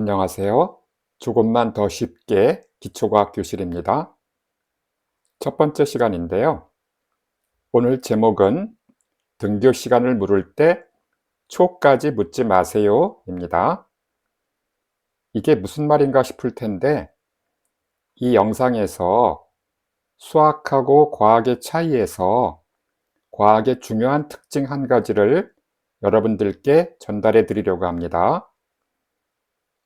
안녕하세요. 조금만 더 쉽게 기초과학 교실입니다. 첫 번째 시간인데요. 오늘 제목은 등교 시간을 물을 때 초까지 묻지 마세요 입니다. 이게 무슨 말인가 싶을 텐데 이 영상에서 수학하고 과학의 차이에서 과학의 중요한 특징 한 가지를 여러분들께 전달해 드리려고 합니다.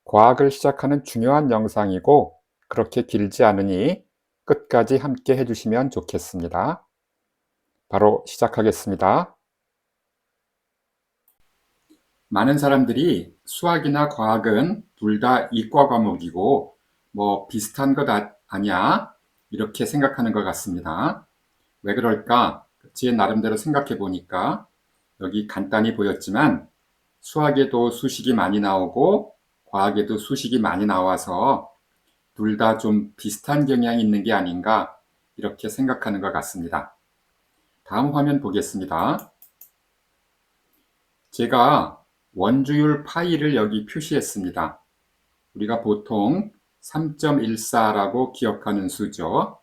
과학을 시작하는 중요한 영상이고 그렇게 길지 않으니 끝까지 함께 해주시면 좋겠습니다. 바로 시작하겠습니다. 많은 사람들이 수학이나 과학은 둘 다 이과 과목이고 비슷한 것 아니야? 이렇게 생각하는 것 같습니다. 왜 그럴까? 제 나름대로 생각해 보니까 여기 간단히 보였지만 수학에도 수식이 많이 나오고 과학에도 수식이 많이 나와서 둘 다 좀 비슷한 경향이 있는 게 아닌가 이렇게 생각하는 것 같습니다. 다음 화면 보겠습니다. 제가 원주율 파이를 여기 표시했습니다. 우리가 보통 3.14라고 기억하는 수죠.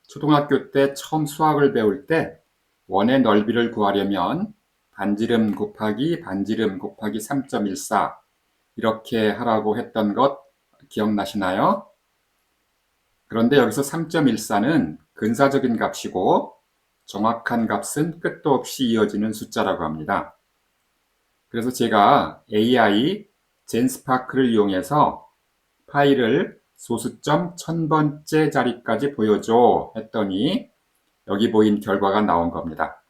초등학교 때 처음 수학을 배울 때 원의 넓이를 구하려면 반지름 곱하기 반지름 곱하기 3.14 이렇게 하라고 했던 것 기억나시나요? 그런데 여기서 3.14는 근사적인 값이고 정확한 값은 끝도 없이 이어지는 숫자라고 합니다. 그래서 제가 AI 젠스파크를 이용해서 파이를 소수점 1000번째 자리까지 보여줘 했더니 여기 보인 결과가 나온 겁니다.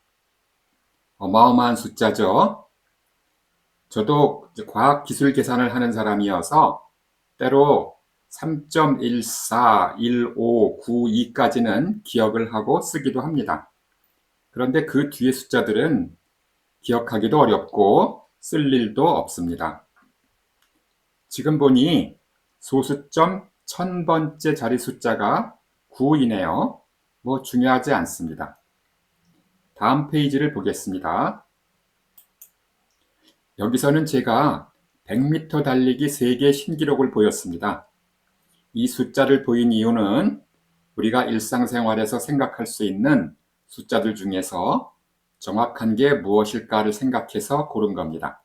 어마어마한 숫자죠. 저도 과학 기술 계산을 하는 사람이어서 때로 3.14, 15, 92까지는 기억을 하고 쓰기도 합니다. 그런데 그 뒤에 숫자들은 기억하기도 어렵고 쓸 일도 없습니다. 지금 보니 소수점 1000번째 자리 숫자가 9이네요. 중요하지 않습니다. 다음 페이지를 보겠습니다. 여기서는 제가 100m 달리기 세계 신기록을 보였습니다. 이 숫자를 보인 이유는 우리가 일상생활에서 생각할 수 있는 숫자들 중에서 정확한 게 무엇일까를 생각해서 고른 겁니다.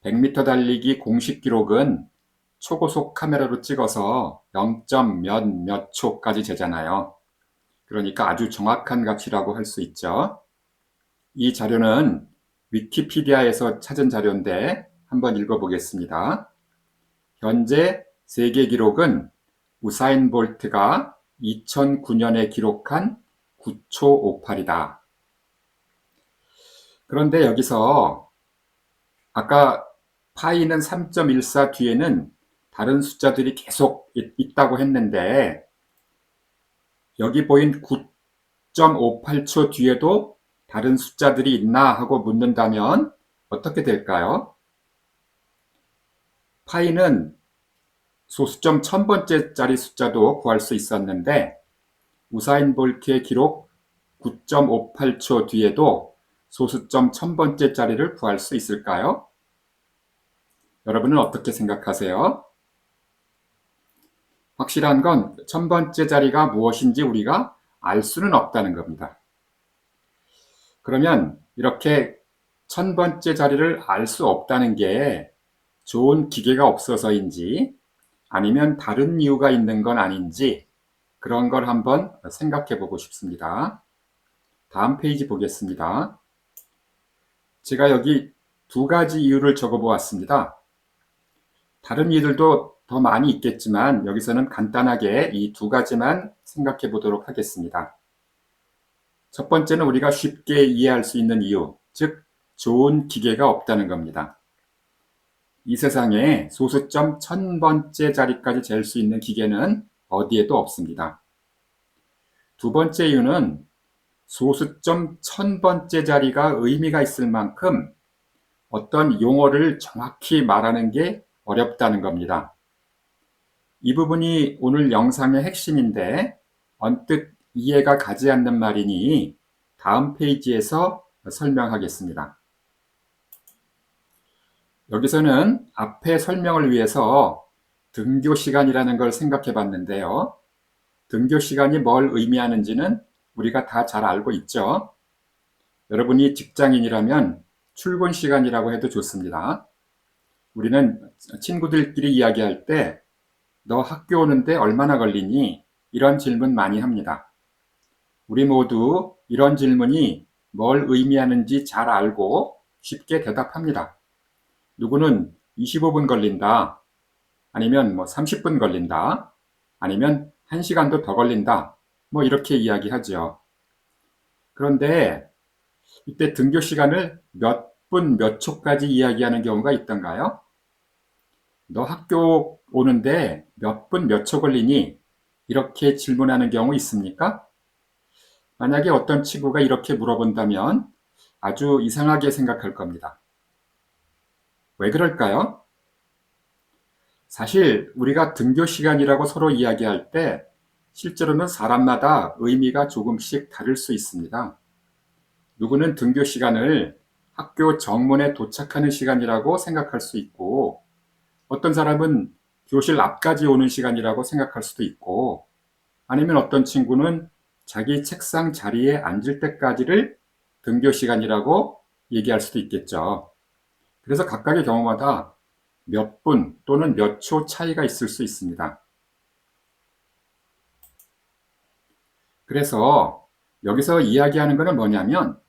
100m 달리기 공식 기록은 초고속 카메라로 찍어서 0. 몇 초까지 재잖아요. 그러니까 아주 정확한 값이라고 할 수 있죠. 이 자료는 위키피디아에서 찾은 자료인데 한번 읽어보겠습니다. 현재 세계 기록은 우사인 볼트가 2009년에 기록한 9초 58이다. 그런데 여기서 아까 파이는 3.14 뒤에는 다른 숫자들이 계속 있다고 했는데 여기 보인 9.58초 뒤에도 다른 숫자들이 있나 하고 묻는다면 어떻게 될까요? 파이는 소수점 1000번째짜리 숫자도 구할 수 있었는데 우사인 볼트의 기록 9.58초 뒤에도 소수점 1000번째짜리를 구할 수 있을까요? 여러분은 어떻게 생각하세요? 확실한 건 1000번째 자리가 무엇인지 우리가 알 수는 없다는 겁니다. 그러면 이렇게 1000번째 자리를 알 수 없다는 게 좋은 기계가 없어서인지 아니면 다른 이유가 있는 건 아닌지 그런 걸 한번 생각해 보고 싶습니다. 다음 페이지 보겠습니다. 제가 여기 두 가지 이유를 적어 보았습니다. 다른 이유들도 더 많이 있겠지만 여기서는 간단하게 이 두 가지만 생각해 보도록 하겠습니다. 첫 번째는 우리가 쉽게 이해할 수 있는 이유, 즉 좋은 기계가 없다는 겁니다. 이 세상에 소수점 1000번째 자리까지 잴 수 있는 기계는 어디에도 없습니다. 두 번째 이유는 소수점 1000번째 자리가 의미가 있을 만큼 어떤 용어를 정확히 말하는 게 어렵다는 겁니다. 이 부분이 오늘 영상의 핵심인데 언뜻 이해가 가지 않는 말이니 다음 페이지에서 설명하겠습니다. 여기서는 앞에 설명을 위해서 등교 시간이라는 걸 생각해 봤는데요. 등교 시간이 뭘 의미하는지는 우리가 다 잘 알고 있죠. 여러분이 직장인이라면 출근 시간이라고 해도 좋습니다. 우리는 친구들끼리 이야기할 때 너 학교 오는데 얼마나 걸리니? 이런 질문 많이 합니다. 우리 모두 이런 질문이 뭘 의미하는지 잘 알고 쉽게 대답합니다. 누구는 25분 걸린다. 아니면 30분 걸린다. 아니면 1시간도 더 걸린다. 이렇게 이야기하죠. 그런데 이때 등교 시간을 몇 분, 몇 초까지 이야기하는 경우가 있던가요? 너 학교 오는데 몇 분, 몇 초 걸리니? 이렇게 질문하는 경우 있습니까? 만약에 어떤 친구가 이렇게 물어본다면 아주 이상하게 생각할 겁니다. 왜 그럴까요? 사실 우리가 등교 시간이라고 서로 이야기할 때 실제로는 사람마다 의미가 조금씩 다를 수 있습니다. 누구는 등교 시간을 학교 정문에 도착하는 시간이라고 생각할 수 있고, 어떤 사람은 교실 앞까지 오는 시간이라고 생각할 수도 있고, 아니면 어떤 친구는 자기 책상 자리에 앉을 때까지를 등교 시간이라고 얘기할 수도 있겠죠. 그래서 각각의 경우마다 몇 분 또는 몇 초 차이가 있을 수 있습니다. 그래서 여기서 이야기하는 것은 뭐냐면,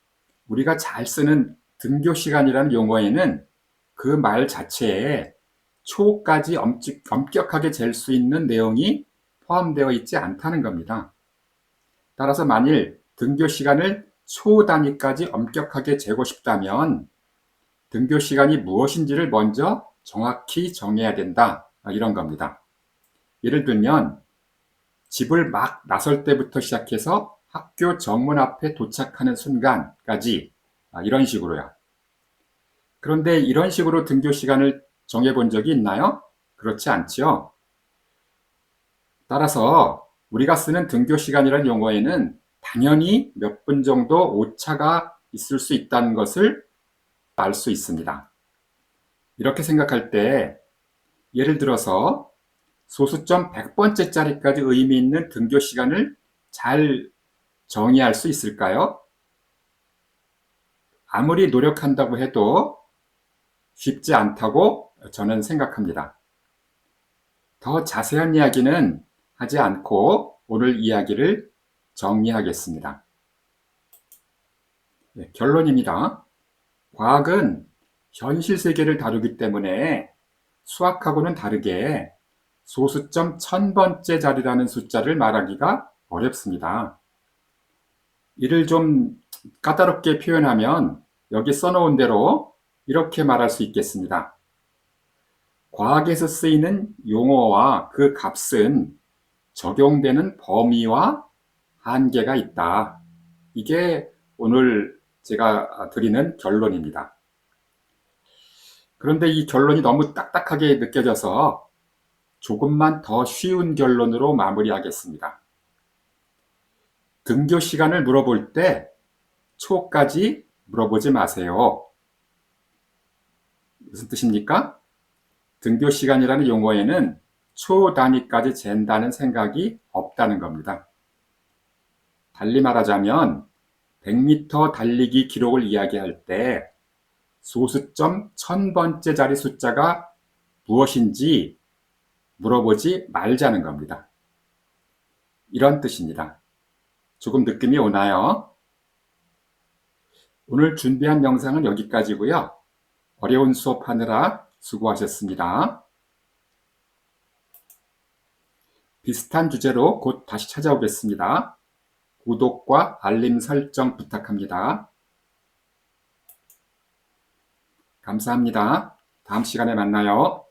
우리가 잘 쓰는 등교 시간이라는 용어에는 그 말 자체에 초까지 엄격하게 잴 수 있는 내용이 포함되어 있지 않다는 겁니다. 따라서 만일 등교 시간을 초 단위까지 엄격하게 재고 싶다면 등교 시간이 무엇인지를 먼저 정확히 정해야 된다. 이런 겁니다. 예를 들면 집을 막 나설 때부터 시작해서 학교 정문 앞에 도착하는 순간까지 이런 식으로요. 그런데 이런 식으로 등교 시간을 정해본 적이 있나요? 그렇지 않지요. 따라서 우리가 쓰는 등교 시간이라는 용어에는 당연히 몇 분 정도 오차가 있을 수 있다는 것을 알 수 있습니다. 이렇게 생각할 때 예를 들어서 소수점 100번째 자리까지 의미 있는 등교 시간을 잘 정의할 수 있을까요? 아무리 노력한다고 해도 쉽지 않다고 저는 생각합니다. 더 자세한 이야기는 하지 않고 오늘 이야기를 정리하겠습니다. 네, 결론입니다. 과학은 현실 세계를 다루기 때문에 수학하고는 다르게 소수점 1000번째 자리라는 숫자를 말하기가 어렵습니다. 이를 좀 까다롭게 표현하면 여기 써놓은 대로 이렇게 말할 수 있겠습니다. 과학에서 쓰이는 용어와 그 값은 적용되는 범위와 한계가 있다. 이게 오늘 제가 드리는 결론입니다. 그런데 이 결론이 너무 딱딱하게 느껴져서 조금만 더 쉬운 결론으로 마무리하겠습니다. 등교 시간을 물어볼 때 초까지 물어보지 마세요. 무슨 뜻입니까? 등교 시간이라는 용어에는 초 단위까지 잰다는 생각이 없다는 겁니다. 달리 말하자면 100m 달리기 기록을 이야기할 때 소수점 1000번째 자리 숫자가 무엇인지 물어보지 말자는 겁니다. 이런 뜻입니다. 조금 느낌이 오나요? 오늘 준비한 영상은 여기까지고요. 어려운 수업하느라 수고하셨습니다. 비슷한 주제로 곧 다시 찾아오겠습니다. 구독과 알림 설정 부탁합니다. 감사합니다. 다음 시간에 만나요.